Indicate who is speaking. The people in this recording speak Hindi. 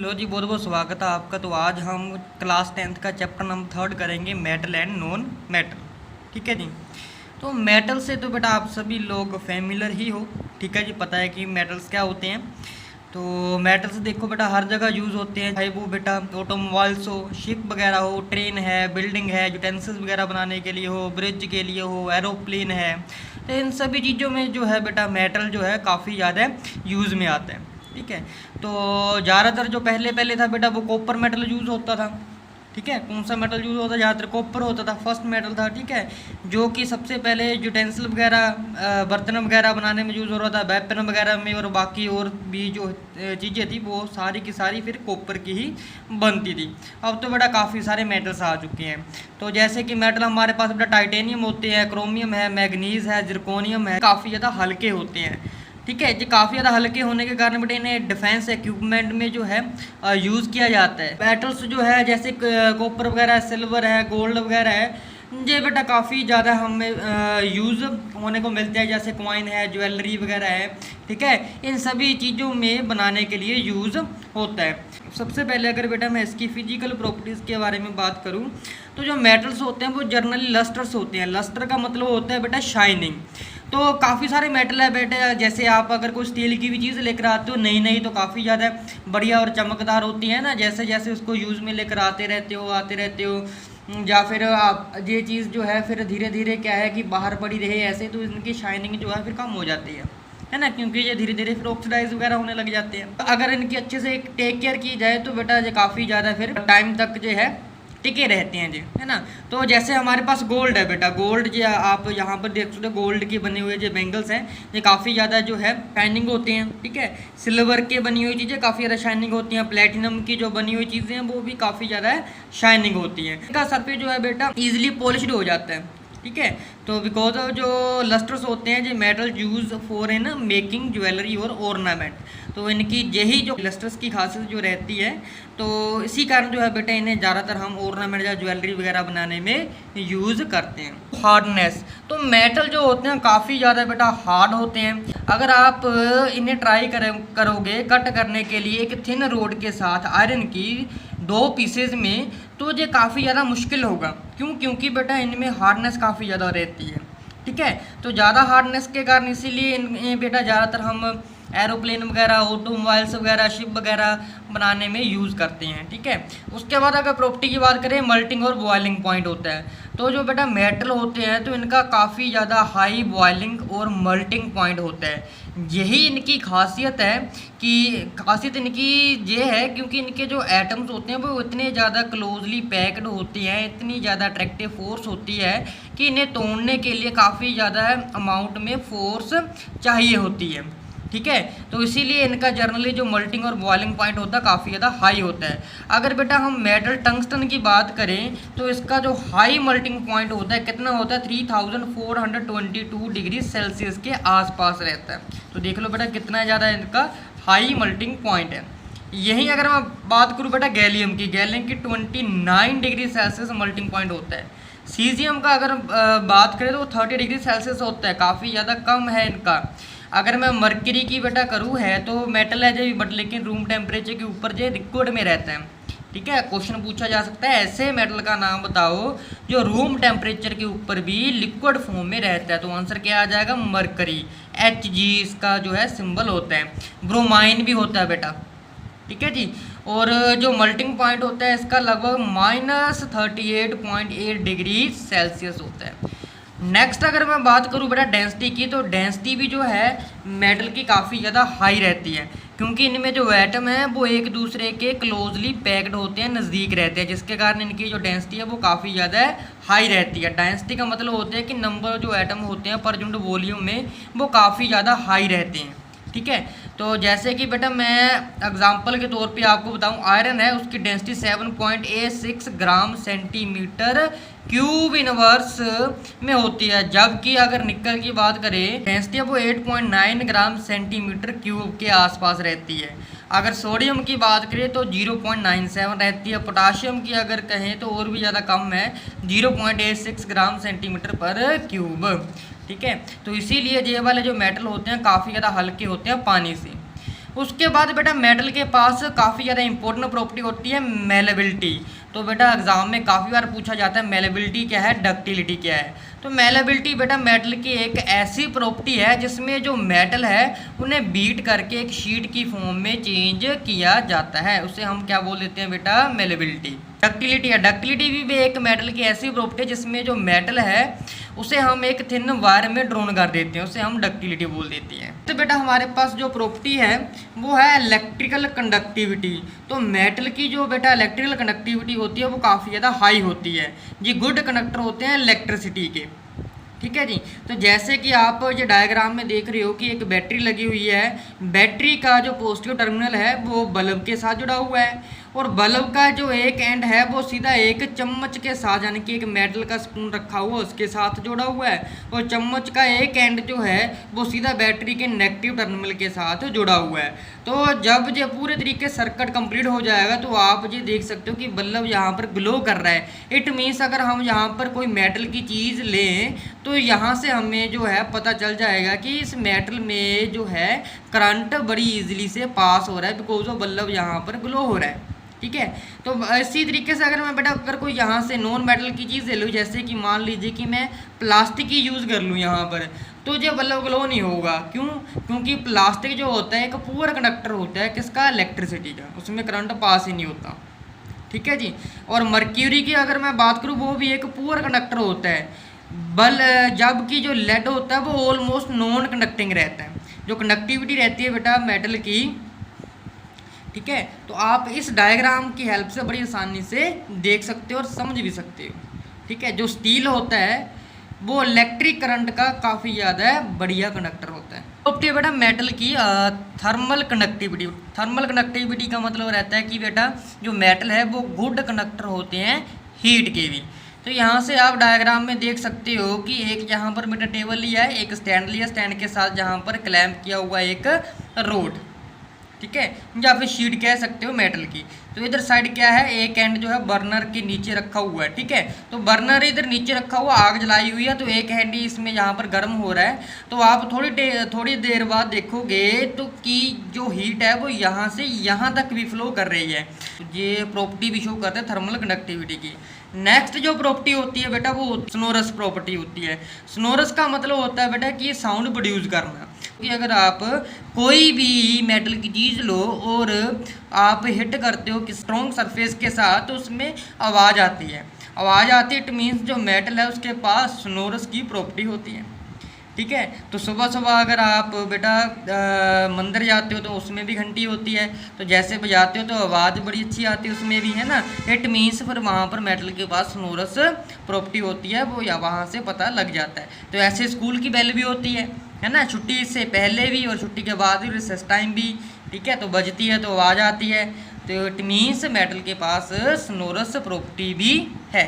Speaker 1: लो जी, बहुत बहुत स्वागत है आपका। तो आज हम क्लास 10th का चैप्टर नंबर 3 करेंगे, मेटल एंड नॉन मेटल। ठीक है जी। तो मेटल से तो बेटा आप सभी लोग फैमिलियर ही हो। ठीक है जी, पता है कि मेटल्स क्या होते हैं। तो मेटल्स देखो बेटा हर जगह यूज़ होते हैं, चाहे वो बेटा ऑटोमोबाइल्स हो, शिप वगैरह हो, ट्रेन है, बिल्डिंग है, यूटेंसिल्स वगैरह बनाने के लिए हो, ब्रिज के लिए हो, एरोप्लेन है। तो इन सभी चीज़ों में जो है बेटा मेटल जो है काफ़ी ज़्यादा यूज़ में आता है। ठीक है। तो ज़्यादातर जो पहले पहले था बेटा वो कॉपर मेटल यूज़ होता था। ठीक है। कौन सा मेटल यूज़ होता था? ज़्यादातर कॉपर होता था, फर्स्ट मेटल था। ठीक है। जो कि सबसे पहले यूटेंसिल वगैरह बर्तन वगैरह बनाने में यूज़ हो रहा था, वेपन वगैरह में, और बाकी और भी जो चीज़ें थी वो सारी की सारी फिर कॉपर की ही बनती थी। अब तो बेटा काफ़ी सारे मेटल्स आ चुके हैं। तो जैसे कि मेटल हमारे पास बेटा टाइटेनियम होते हैं, क्रोमियम है, मैग्नीज है, जिरकोनियम है, काफ़ी ज़्यादा हल्के होते हैं। ठीक है जी। काफ़ी ज़्यादा हल्के होने के कारण बेटा इन्हें डिफेंस इक्विपमेंट में जो है यूज़ किया जाता है। मेटल्स जो है जैसे कॉपर वगैरह, सिल्वर है, गोल्ड वगैरह है, ये बेटा काफ़ी ज़्यादा हमें यूज़ होने को मिलते हैं। जैसे कॉइन है, ज्वेलरी वगैरह है। ठीक है। इन सभी चीज़ों में बनाने के लिए यूज़ होता है। सबसे पहले अगर बेटा मैं इसकी फिजिकल प्रॉपर्टीज़ के बारे में बात करूँ तो जो मेटल्स होते हैं वो जर्नली लस्टर्स होते हैं। लस्टर का मतलब होता है बेटा शाइनिंग। तो काफ़ी सारे मेटल है बेटे, जैसे आप अगर कोई स्टील की भी चीज़ लेकर आते हो नई नई तो काफ़ी ज़्यादा बढ़िया और चमकदार होती है ना। जैसे जैसे उसको यूज़ में लेकर आते रहते हो या फिर आप ये चीज़ जो है फिर धीरे धीरे क्या है कि बाहर पड़ी रहे ऐसे, तो इनकी शाइनिंग जो है फिर कम हो जाती है ना, क्योंकि ये धीरे धीरे फिर ऑक्सीडाइज वगैरह होने लग जाते हैं। अगर इनकी अच्छे से टेक केयर की जाए तो बेटा ये काफ़ी ज़्यादा फिर टाइम तक जो है टिके रहते हैं जी, है ना। तो जैसे हमारे पास गोल्ड है बेटा, गोल्ड जो आप यहाँ पर देख सकते हो, गोल्ड की बनी हुई जो बैंगल्स हैं ये काफ़ी ज़्यादा जो है शाइनिंग होते हैं। ठीक है। सिल्वर के बनी हुई चीज़ें काफ़ी ज़्यादा शाइनिंग होती हैं। प्लेटिनम की जो बनी हुई चीज़ें हैं वो भी काफ़ी ज़्यादा शाइनिंग होती हैं। इनका सरफेस जो है बेटा ईजिली पॉलिश्ड हो जाता है। ठीक है। तो बिकॉज ऑफ जो लस्टर्स होते हैं जो metal use for in making jewellery और ऑर्नामेंट, तो इनकी यही जो लस्टर्स की खासियत जो रहती है, तो इसी कारण जो है बेटा इन्हें ज़्यादातर हम ऑर्नामेंट या ज्वेलरी वगैरह बनाने में यूज़ करते हैं। हार्डनेस, तो मेटल जो होते हैं काफ़ी ज़्यादा बेटा हार्ड होते हैं। अगर आप इन्हें ट्राई करोगे कट करने के लिए एक थिन रोड के साथ आयरन की 2 पीसेज में, तो ये काफ़ी ज़्यादा मुश्किल होगा। क्यों? क्योंकि बेटा इनमें हार्डनेस काफ़ी ज़्यादा रहती है। ठीक है। तो ज़्यादा हार्डनेस के कारण इसीलिए इन बेटा ज़्यादातर हम एरोप्लेन वगैरह, ऑटोमोबाइल्स वगैरह, शिप वगैरह बनाने में यूज़ करते हैं। ठीक है। उसके बाद अगर प्रॉपर्टी की बात करें, मल्टिंग और बॉइलिंग पॉइंट होता है। तो जो बेटा मेटल होते हैं तो इनका काफ़ी ज़्यादा हाई बॉइलिंग और मल्टिंग पॉइंट होता है। यही इनकी खासियत है कि खासियत इनकी ये है क्योंकि इनके जो एटम्स होते हैं वो इतने ज़्यादा क्लोजली पैक्ड होते हैं, इतनी ज़्यादा अट्रैक्टिव फोर्स होती है कि इन्हें तोड़ने के लिए काफ़ी ज़्यादा अमाउंट में फोर्स चाहिए होती है। ठीक है। तो इसीलिए इनका जनरली जो मल्टिंग और बॉइलिंग पॉइंट होता है काफ़ी ज़्यादा हाई होता है। अगर बेटा हम मेटल टंगस्टन की बात करें तो इसका जो हाई मल्टिंग पॉइंट होता है कितना होता है, 3422 डिग्री सेल्सियस के आसपास रहता है। तो देख लो बेटा कितना ज़्यादा इनका हाई मल्टिंग पॉइंट है। यहीं अगर मैं बात करूँ बेटा गैलियम की 29 डिग्री सेल्सियस मल्टिंग पॉइंट होता है। सीजियम का अगर बात करें तो 30 डिग्री सेल्सियस होता है, काफ़ी ज़्यादा कम है इनका। अगर मैं मरकरी की बेटा करूँ है तो मेटल है जो बट लेकिन रूम टेम्परेचर के ऊपर जो लिक्विड में रहता है। ठीक है। क्वेश्चन पूछा जा सकता है ऐसे मेटल का नाम बताओ जो रूम टेम्परेचर के ऊपर भी लिक्विड फॉर्म में रहता है। तो आंसर क्या आ जाएगा? मरकरी। Hg इसका जो है सिंबल होता है। ब्रोमाइन भी होता है बेटा। ठीक है जी। और जो मल्टिंग पॉइंट होता है इसका लगभग -38.8 डिग्री सेल्सियस होता है। नेक्स्ट अगर मैं बात करूँ बेटा डेंसिटी की, तो डेंसिटी भी जो है मेटल की काफ़ी ज़्यादा हाई रहती है क्योंकि इनमें जो एटम है वो एक दूसरे के क्लोजली पैक्ड होते हैं, नज़दीक रहते हैं, जिसके कारण इनकी जो डेंसिटी है वो काफ़ी ज़्यादा हाई रहती है। डेंसिटी का मतलब होता है कि नंबर जो एटम होते हैं पर यूनिट वॉल्यूम में वो काफ़ी ज़्यादा हाई रहते हैं। ठीक है। तो जैसे कि बेटा मैं एग्जांपल के तौर पे आपको बताऊं, आयरन है उसकी density 7.86 gram centimetre cube inverse में होती है, जबकि अगर निकल की बात करें डेंसिटी वो 8.9 ग्राम सेंटीमीटर क्यूब के आसपास रहती है। अगर सोडियम की बात करें तो 0.97 रहती है। पोटाशियम की अगर कहें तो और भी ज़्यादा कम है, 0.86 ग्राम सेंटीमीटर पर क्यूब। ठीक है। तो इसीलिए ये वाले जो मेटल होते हैं काफ़ी ज़्यादा हल्के होते हैं पानी से। उसके बाद बेटा मेटल के पास काफ़ी ज़्यादा इंपॉर्टेंट प्रॉपर्टी होती है मेलेबिलिटी। तो बेटा एग्जाम में काफ़ी बार पूछा जाता है मेलेबिलिटी क्या है, डक्टिलिटी क्या है। तो मेलेबिलिटी बेटा मेटल की एक ऐसी प्रॉपर्टी है जिसमें जो मेटल है उन्हें बीट करके एक शीट की फॉर्म में चेंज किया जाता है, उसे हम क्या बोल देते हैं बेटा, मेलेबिलिटी। डक्टिलिटी है, डक्टिलिटी भी एक मेटल की ऐसी प्रॉपर्टी है जिसमें जो मेटल है उसे हम एक थिन वायर में ड्रोन कर देते हैं, उसे हम डक्टिलिटी बोल देते हैं। तो बेटा हमारे पास जो प्रॉपर्टी है वो है इलेक्ट्रिकल कंडक्टिविटी। तो मेटल की जो बेटा इलेक्ट्रिकल कंडक्टिविटी होती है वो काफ़ी ज़्यादा हाई होती है जी, गुड कंडक्टर होते हैं इलेक्ट्रिसिटी के, ठीक है जी। तो जैसे कि आप ये डायग्राम में देख रहे हो कि एक बैटरी लगी हुई है, बैटरी का जो पॉजिटिव टर्मिनल है वो बल्ब के साथ जुड़ा हुआ है और बल्ब का जो एक एंड है वो सीधा एक चम्मच के साथ, यानी कि एक मेटल का स्पून रखा हुआ उसके साथ जुड़ा हुआ है और चम्मच का एक एंड जो है वो सीधा बैटरी के नेगेटिव टर्मिनल के साथ जुड़ा हुआ है। तो जब ये पूरे तरीके सर्किट कंप्लीट हो जाएगा तो आप ये देख सकते हो कि बल्ब यहाँ पर ग्लो कर रहा है। इट मीन्स अगर हम यहाँ पर कोई मेटल की चीज़ लें तो यहाँ से हमें जो है पता चल जाएगा कि इस मेटल में जो है करंट बड़ी इजीली से पास हो रहा है, बिकॉज वो बल्ब यहाँ पर ग्लो हो रहा है, ठीक है। तो इसी तरीके से अगर मैं बेटा अगर कोई यहाँ से नॉन मेटल की चीज़ ले लूँ, जैसे कि मान लीजिए कि मैं प्लास्टिक की यूज़ कर लूँ यहाँ पर, तो ये बल्ब ग्लो नहीं होगा। क्यों? क्योंकि प्लास्टिक जो होता है एक पुअर कंडक्टर होता है, किसका, इलेक्ट्रिसिटी का, उसमें करंट पास ही नहीं होता, ठीक है जी। और मर्क्यूरी की अगर मैं बात करूँ वो भी एक पुअर कंडक्टर होता है, जबकि जो लेड होता है वो ऑलमोस्ट नॉन कंडक्टिंग रहता है। जो कंडक्टिविटी रहती है बेटा मेटल की, ठीक है, तो आप इस डायग्राम की हेल्प से बड़ी आसानी से देख सकते हो और समझ भी सकते हो, ठीक है। जो स्टील होता है वो इलेक्ट्रिक करंट का काफ़ी ज़्यादा बढ़िया कंडक्टर होता है। तो बेटा मेटल की थर्मल कंडक्टिविटी, थर्मल कंडक्टिविटी का मतलब रहता है कि बेटा जो मेटल है वो गुड कंडक्टर होते हैं हीट के भी। तो यहाँ से आप डायग्राम में देख सकते हो कि एक यहाँ पर बेटा टेबल लिया है, एक स्टैंड लिया, स्टैंड के साथ जहाँ पर क्लैंप किया हुआ एक रोड, ठीक है, या फिर शीट कह सकते हो मेटल की। तो इधर साइड क्या है, एक एंड जो है बर्नर के नीचे रखा हुआ है, ठीक है। तो बर्नर इधर नीचे रखा हुआ, आग जलाई हुई है, तो एक हैंड ही इसमें यहाँ पर गर्म हो रहा है। तो आप थोड़ी देर बाद देखोगे तो कि जो हीट है वो यहाँ से यहाँ तक भी फ्लो कर रही है। तो ये प्रॉपर्टी भी शो करते हैं थर्मल कंडक्टिविटी की। नेक्स्ट जो प्रॉपर्टी होती है बेटा वो सोनोरस प्रॉपर्टी होती है। सोनोरस का मतलब होता है बेटा कि साउंड प्रोड्यूस करना, कि अगर आप कोई भी मेटल की चीज़ लो और आप हिट करते हो कि स्ट्रॉन्ग सरफेस के साथ तो उसमें आवाज़ आती है, आवाज़ आती है, इट मीन्स जो मेटल है उसके पास सोनोरस की प्रॉपर्टी होती है, ठीक है। तो सुबह सुबह अगर आप बेटा मंदिर जाते हो तो उसमें भी घंटी होती है, तो जैसे बजाते हो तो आवाज़ बड़ी अच्छी आती है उसमें भी, है ना। इट मीन्स फिर वहाँ पर मेटल के पास सोनोरस प्रॉपर्टी होती है, वो या वहाँ से पता लग जाता है। तो ऐसे स्कूल की बेल भी होती है ना, छुट्टी से पहले भी और छुट्टी के बाद भी, रिसेस टाइम भी, ठीक है। तो बजती है तो आवाज़ आती है, तो इट मीन्स मेटल के पास सोनोरस प्रॉपर्टी भी है।